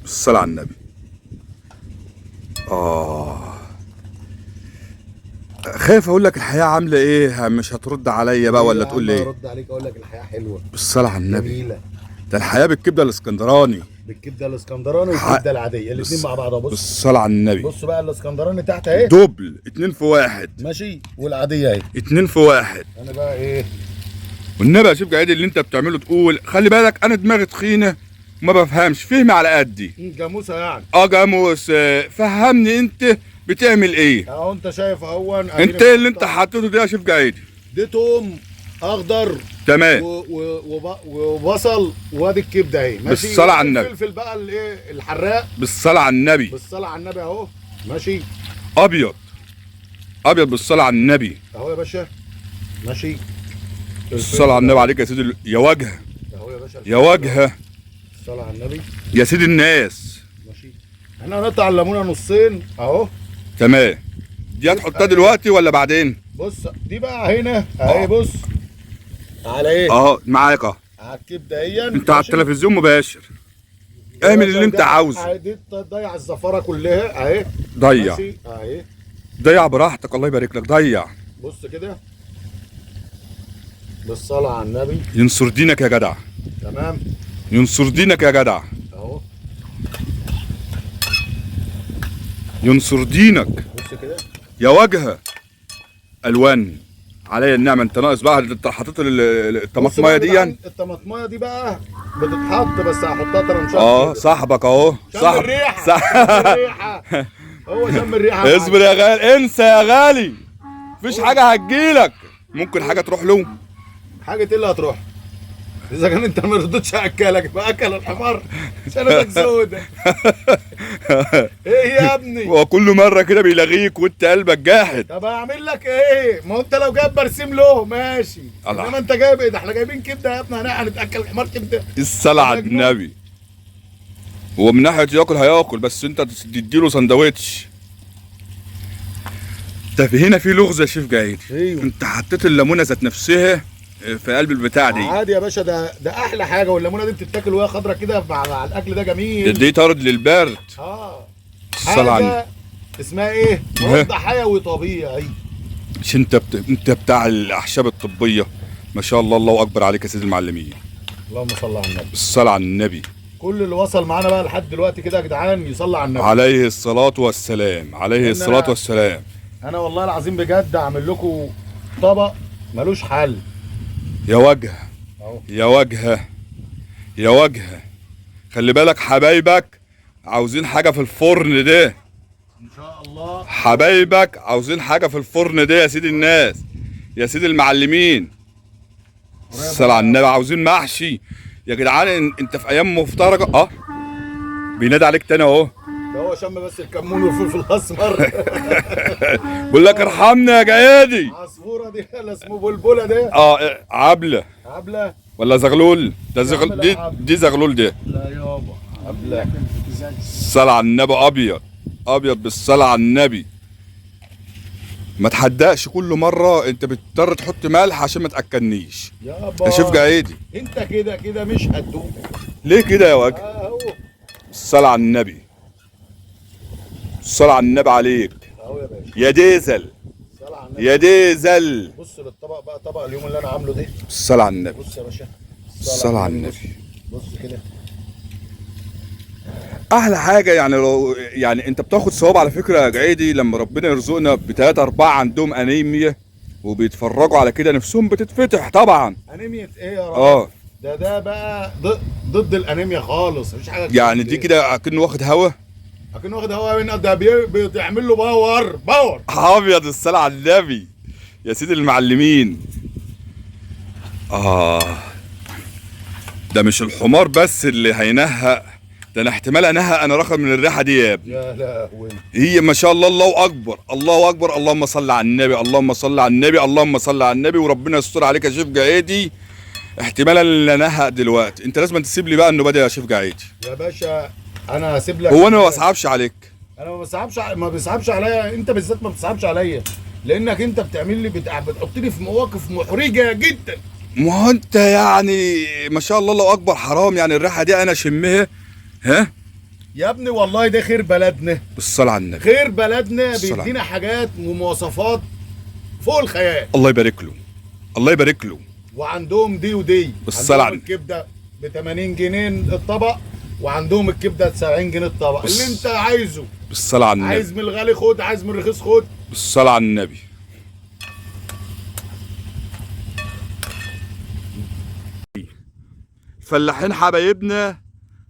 الصلاة على النبي. خايف اقول لك الحياة عاملة ايه، مش هترد عليا بقى ولا تقول لي ايه؟ ارد عليك اقول لك الحياه حلوه بالصلاة على النبي. جميله. ده الحياة بالكبدة الاسكندراني. بالكبده الاسكندراني والكبده العاديه الاثنين مع بعض. بص بالصلاة على النبي. بص بقى الاسكندراني تحت اهي دوبل 2 في 1 ماشي، والعاديه اهي 2 في 1. انا بقى ايه والنبي يا شيف جعيد اللي انت بتعمله تقول خلي بالك انا دماغي تخينه وما بفهمش، فهمي على قدي. جاموسه يعني. جاموس. فهمني انت بتعمل ايه؟ اهو انت شايف اهو انت اللي انت حطيته ده يا شيف جعيد دي توم اخضر تمام وبصل وادي الكبده اهي ماشي. بالصلاة على النبي. الفلفل بقى الايه الحراق بالصلاة على النبي. بالصلاه على النبي اهو ماشي. ابيض ابيض بالصلاة على النبي. اهو يا باشا ماشي. الصلاة على النبي عليك يا سيدي يا وجهه اهو يا باشا يا وجهه الصلاه على النبي يا سيدي الناس. ماشي. احنا هنقطع الليمونه نصين اهو تمام. دي هتحطها دلوقتي ولا بعدين؟ بص دي بقى هنا اهي بص على ايه معاك اهو. على الكبده اهي انت على التلفزيون مباشر. اعمل اللي انت عاوزه. دي تضيع الزفاره كلها اهي. ضيع ماشي اهي. ضيع براحتك الله يبارك لك ضيع. بص كده بالصلاه على النبي. ينصر دينك يا جدع. تمام. ينصر دينك يا جدع. اهو ينصر دينك. بص كده يا وجهه الوان عليا النعمه. انت ناقص بقى انت حطيت الطماطمايه دي. الطماطمايه دي بقى بتتحط بس هحطها ترنشات. صاحبك اهو. شم الريحه. شم الريحه. هو شم الريحه. اصبر يا غالي انسى يا غالي. مفيش حاجه هتجيلك. ممكن حاجه تروح له. حاجه ايه اللي هتروح؟ اذا كان انت ما رضيتش اكلك فاكل الحمار شنطك سودة. ايه يا ابني؟ هو كل مره كده بيلاغيك وانت قلبك جاحد. طب اعمل لك ايه؟ ما هو انت لو جايب برسيم له ماشي، انما انت جايب ايه؟ ده احنا جايبين كبده يا ابني هنتاكل الحمار كبده. الصلاة على النبي. هو من ناحيه ياكل هياكل بس انت تديله سندوتش. طب هنا في لغز يا شيف جعيد. ايوه انت حطيت الليمونه ذات نفسها في قلب البتاع دي. عادي يا باشا، ده احلى حاجه، والليمونه دي بتتاكل وهي خضره كده مع الاكل ده جميل. دي طارد للبرد. الصلاة على النبي. اسمها ايه؟ مضاد حيوي طبيعي. مش انت بتاع الاعشاب الطبيه ما شاء الله. الله اكبر عليك يا سيدي المعلمين. اللهم صل على النبي. الصلاة على النبي. كل اللي وصل معانا بقى لحد دلوقتي كده يا جدعان يصلي على النبي عليه الصلاة والسلام. عليه الصلاة والسلام. انا والله العظيم بجد اعمل لكم طبق ملوش حل. يا وجهه يا وجهه يا وجهه. خلي بالك حبايبك عاوزين حاجة في الفرن ده ان شاء الله. حبايبك عاوزين حاجة في الفرن ده يا سيدي الناس يا سيدي المعلمين. الصلاة على النبي. عاوزين محشي يا جدعان. انت في ايام مفترجة. بينادي عليك تاني اهو. ده هو شم بس الكمون والفلفل الاسمر. بيقول لك ارحمنا يا جيادي. عصفوره دي ولا اسمه بلبله ده؟ عبله ولا زغلول؟ ده دي زغلول ده. لا يابا عبله. الصلاة على النبي. ابيض بالصلاة على النبي. ما تحدقش كل مرة. انت بتضطر تحط ملح عشان ما تاكلنيش يا شيف جعيدي. انت كده مش هتدوق. ليه كده يا وجه؟ اهو الصلاة على النبي. الصلاة على النبي عليك اهو يا باشا. يا ديزل. الصلاة على النبي. يا ديزل. بص للطبق بقى، طبق اليوم اللي انا عامله ده. الصلاة على النبي. بص يا باشا. الصلاة على النبي. بص كده احلى حاجه يعني لو يعني انت بتاخد ثواب على فكره يا جعيدي لما ربنا يرزقنا بثلاثة أربعة عندهم انيميا وبيتفرجوا على كده نفسهم بتتفتح طبعا. انيميا ايه يا راجل؟ ده بقى ضد الانيميا خالص. مفيش حاجه يعني دي كده اكنه واخد هوا. اكنه واخد هوا من ده بيعمل له باور. ابيض الصلاة على النبي يا سيدي المعلمين. ده مش الحمار بس اللي هينهق، ده انا احتمال انهق انا راخد من الريحه دي يا ابني. يا لهوي. هي ما شاء الله. الله اكبر الله اكبر. اللهم صل على النبي. اللهم صل على النبي. اللهم صل على النبي. وربنا يستر عليك يا شيف جعيدي. احتمالا اللي انهق دلوقتي. انت لازم تسيب لي بقى النوبه دي يا شيف جعيدي. يا باشا انا هسيب لك. هو انا ما بصعبش عليك. انا ما بيصعبش عليا. انت بالذات ما بتصعبش عليا لانك انت بتعمل لي بتحطني في مواقف محرجه جدا. ما هو انت يعني ما شاء الله الله اكبر. حرام يعني الريحه دي انا اشمها يا ابني والله ده خير بلدنا، بالصلاه على النبي. خير بلدنا الصلاة. بيدينا حاجات ومواصفات فوق الخيال. الله يبارك له، الله يبارك له. وعندهم دي ودي، بالصلاة عندهم على- الكبده ب 80 جنيه الطبق، وعندهم الكبده ب 70 جنيه الطبق، اللي انت عايزه. بالصلاه على النبي. عايز من الغالي خد، عايز من الرخيص خد. بالصلاه على النبي. فلاحين حبايبنا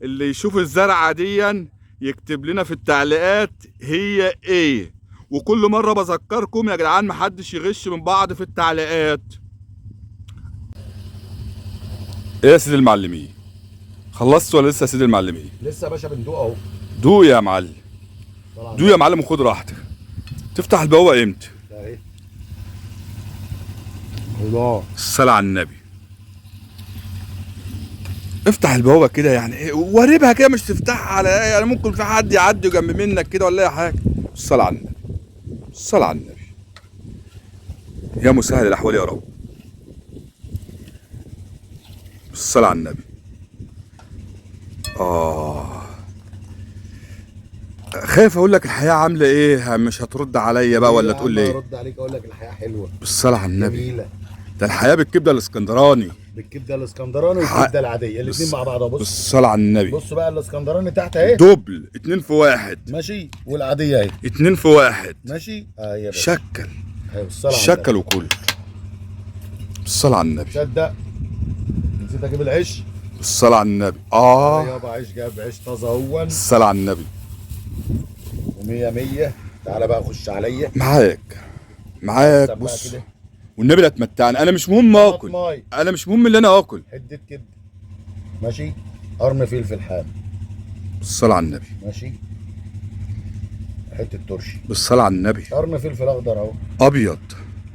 اللي يشوف الزرعه ديا يكتب لنا في التعليقات هي ايه، وكل مره بذكركم يا جدعان محدش يغش من بعض في التعليقات. ايه يا سيدي المعلمين، خلصت ولا لسه يا سيدي المعلمين؟ لسه يا باشا بندوق اهو. دوق يا معلم، دوق يا معلم وخد راحتك. تفتح البوابه امتى؟ اهي الله. الصلاة على النبي. افتح البوابة كده يعني ايه، واربها كده، مش تفتحها على ايه يعني، ممكن في حد يعدي جنب منك كده ولا اي حاجة. الصلاة على النبي، الصلاة على النبي. يا مسهل الأحوال يا رب. الصلاة على النبي. خايف اقول لك الحياة عاملة ايه، مش هترد عليا بقى ولا تقول لي ايه؟ ارد عليك اقول لك الحياه حلوه بالصلاة على النبي. جميله. ده الحياة بالكبدة الاسكندراني. بالكبده الاسكندراني والكبده العاديه الاثنين مع بعض. بص بالصلاة على النبي. بص بقى الاسكندراني تحت اهي دبل 2 في 1. ماشي، والعاديه اهي 2 في 1. ماشي. يا باشا شكل اهي بالصلاه على شكل وكل. بالصلاة على النبي. تصدق نسيت اجيب العيش. بالصلاة على النبي. يابا عيش، جاب عيش طازه اهون بالصلاة على النبي. ومية مية. تعالى بقى خش عليا معاك بقى بص، كده. والنبي لا تمتعني، انا مش مهم اكل، طماطماي. انا مش مهم اللي انا اكل. حدة كده ماشي. قرن فلفل حامي بالصلاة على النبي. ماشي. حتة ترشي. بالصلاة على النبي. قرن فلفل اخضر اهو ابيض.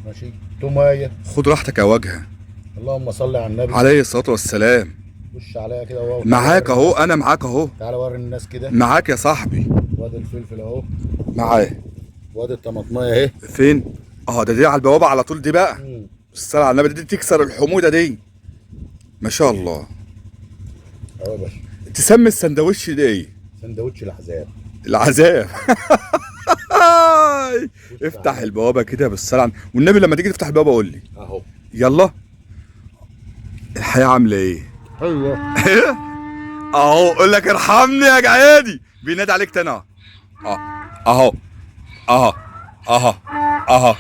ماشي. تومايه. خد راحتك يا وجهه. اللهم صل على النبي عليه الصلاة والسلام. خش عليا كده اهو. معاك اهو، انا معاك اهو. تعالى وري الناس كده. معاك يا صاحبي. وادي الفلفل اهو. معاه. وادي الطماطمايه اهي. فين؟ دي على البوابة على طول دي بقى. مم. بالصلاة على النبي. دي تكسر الحموضة دي. ما شاء الله. اهو يا باشا. تسمي السندوتش ده ايه؟ سندوتش الاحزاب. العذاب. افتح البوابه كده بالصلاه على- والنبي لما تيجي تفتح البوابه قول لي اهو. يلا. الحياه عامله ايه؟ ايوه. اهو قول لك ارحمني يا جعادي، بينادي عليك تاني اهو. اهو اهو اهو اهو.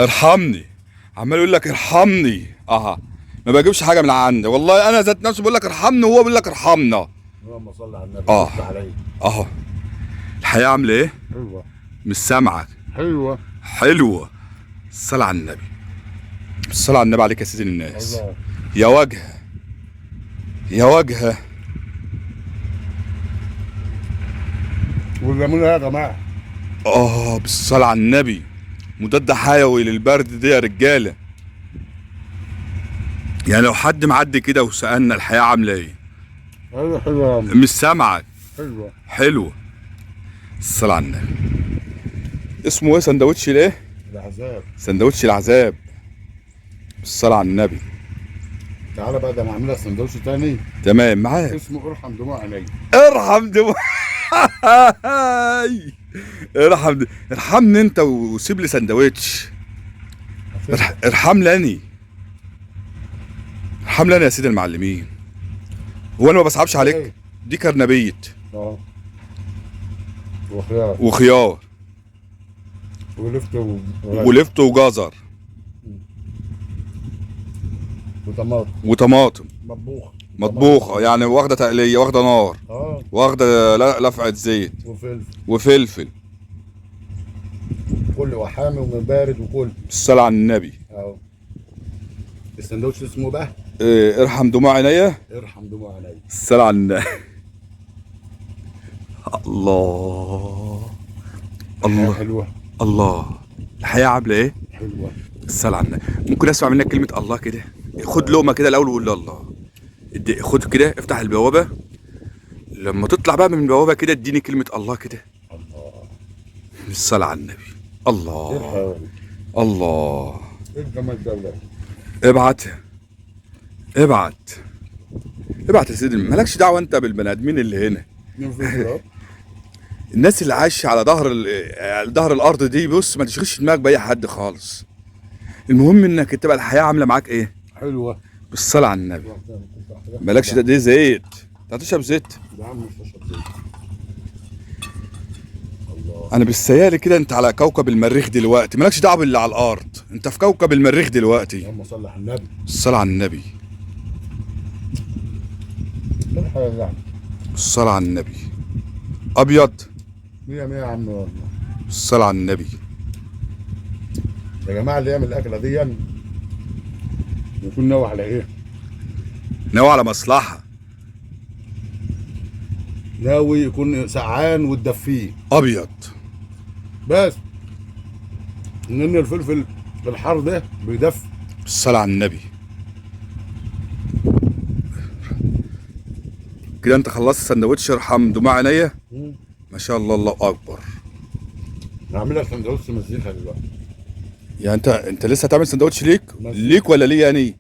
ارحمني، عمال يقول لك ارحمني. ما بجيبش حاجه من عندي والله، انا ذات نفسي بقول لك ارحمني وهو بيقول لك ارحمنا. اللهم صل على النبي. آه. خش عليا. اهو. الحياه عامله ايه؟ حلوه. مش سامعك. حلوه. حلوه. الصلاة على النبي. الصلاة على النبي عليك يا سيدي الناس. الله. يا وجهه، يا وجهه. والليمون يا جماعه. بالصلاة على النبي. مضاد حيوي للبرد دي يا رجاله. يعني لو حد معدي كده وسألنا الحياة عاملة ايه؟ ايوه حلوه يا عم. مش سامعك. حلوه. حلوة. الصلاة على النبي. اسمه ايه سندوتش ليه؟ العذاب. سندوتش العذاب. الصلاة على النبي. تعالى بقى، ده انا عاملها سندوتش تاني تمام معاك. اسمه ارحم دموع عيني. ارحم دموع. ارحمني انت وسيب لي سندوتش. ارحمني يا سيدي المعلمين. هو انا ما بصعبش عليك؟ دي كرنبيت وخيار وخيار ولفت وجزر وطماطم مطبوخه يعني واخده تقليه، واخده نار، واخده لفعه زيت وفلفل كل وحامي ومن بارد وكل. الصلاة على النبي. اهو السندوتش اسمه بقى ارحم دموع عينيا. ارحم دموع عينيا. الصلاة على النبي. الله الله حلوه. الله. الحياة عاملة ايه؟ حلوه. الصلاة على النبي. ممكن اسمع منك كلمة الله كده؟ خد لقمة كده الأول وقول لي الله. خد كده، افتح البوابة، لما تطلع بقى من البوابة كده اديني كلمة الله كده. الله. الصلاة على النبي. الله ايه الله. الجمال ده؟ ابعت ابعت يا سيدي، مالكش دعوه انت بالبني ادمين اللي هنا. الناس اللي عايشه على ظهر الارض دي، بص ما تشغلش دماغك باي حد خالص. المهم انك تبقى الحياه عامله معاك ايه؟ حلوه. بالصلاه على النبي. مالكش دي زيت، انت هتشرب زيت؟ يا عم مش بشرب زيت. الله. انا بالسيالي كده انت على كوكب المريخ دلوقتي، مالكش دعوه باللي على الارض، انت في كوكب المريخ دلوقتي. اللهم صل على النبي. الصلاه على النبي. ايه الحاجه دي يا عم؟ الصلاه على النبي. ابيض. 100 100 يا عم والله. الصلاه على النبي. يا جماعه اللي يعمل الاكله دي يكون ناوي على ايه؟ ناوي على مصلحه. ناوي يكون سقعان وتدفيه. ابيض. بس ان الفلفل الحار ده بيدفي. الصلاه على النبي. كده انت خلصت السندوتش، ارحم دموع عينيا. ما شاء الله، الله اكبر. هعمل لك سندوتش مزيكا دلوقتي. يعني انت لسه هتعمل سندوتش ليك؟ مزيكا. ليك ولا ليا يعني؟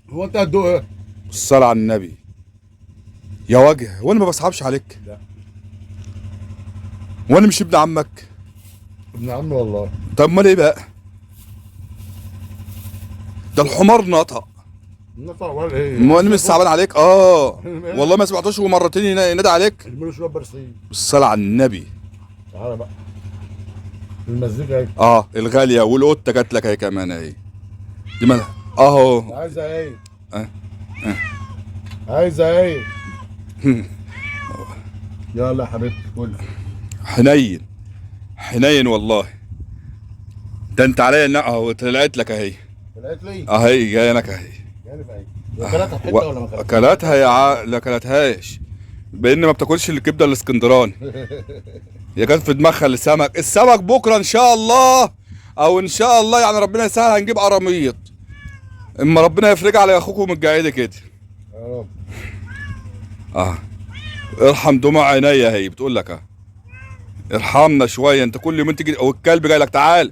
هو انت هتدوق ايه؟ الصلاه على النبي. يا وجه، وانا ما بصعبش عليك؟ لا. وانا مش ابن عمك؟ ابن عمي والله. طب امال ايه بقى؟ ده الحمار نطق. نطق ولا ايه؟ ما انا مش صعبان عليك. والله ما سمعتوش ومرتين ينادي عليك. اعملوا شويه برسيم. الصلاه على النبي. تعالى بقى المزيكا اهي. الغاليه والقطه جات لك اهي كمان اهي. دي مالها اهو. عايزه ايه؟ اه عايزه ايه؟ يلا يا حبيبتي كل. حنين حنين والله. ده انت عليا اهو، طلعت لك اهي. طلعت لي؟ اهي جايه لك اهي. جالي في ايه؟ اكلتها في حته ولا ما اكلتهاش؟ اكلتها لا اكلتهاش، بان ما بتاكلش الكبده الاسكندراني. هي كانت في دماغها السمك بكره ان شاء الله، او ان شاء الله يعني ربنا يسهل هنجيب قراميط. اما ربنا يفرج على اخوكم الجعيد كده. يا رب. ارحم دموع عينيا، هي بتقول لك ارحمنا شويه. انت كل يوم تيجي والكلب جاي لك تعال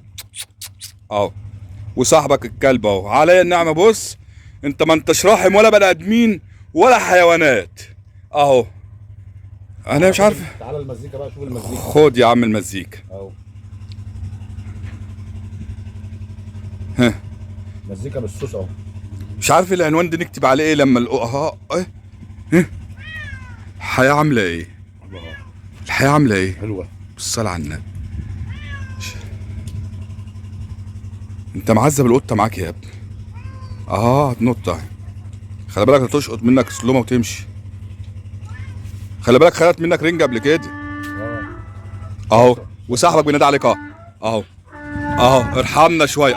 اهو، وصاحبك الكلب اهو. عليا النعمه. بص انت ما انتش راحم ولا بني ادمين ولا حيوانات اهو. انا مش عارف. تعالى المزيكا بقى، شوف المزيكا. خد يا عم المزيكا اهو. ها. مزيكا بالصوص اهو. مش عارف العنوان ده نكتب عليه ايه لما الحياه عامله ايه؟ الله. الحياه عامله ايه؟ حلوه. بالصلاه على النبي. انت معذب القطه معاك يا ابني. هتنط اهي. خلي بالك هتشقط منك سلومه وتمشي. خلي بالك خدت منك رنج قبل كده اهو، وصاحبك بينادي عليك اهو. ارحمنا شويه.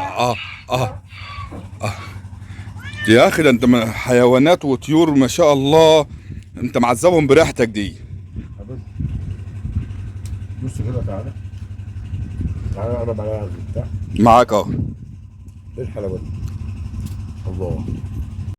يا اخي ده انت حيوانات وطيور ما شاء الله، انت معذبهم بريحتك دي. بص كده. تعالى اقرب على البتاع معاك اهو. ايه الحلاوه دي؟ الله.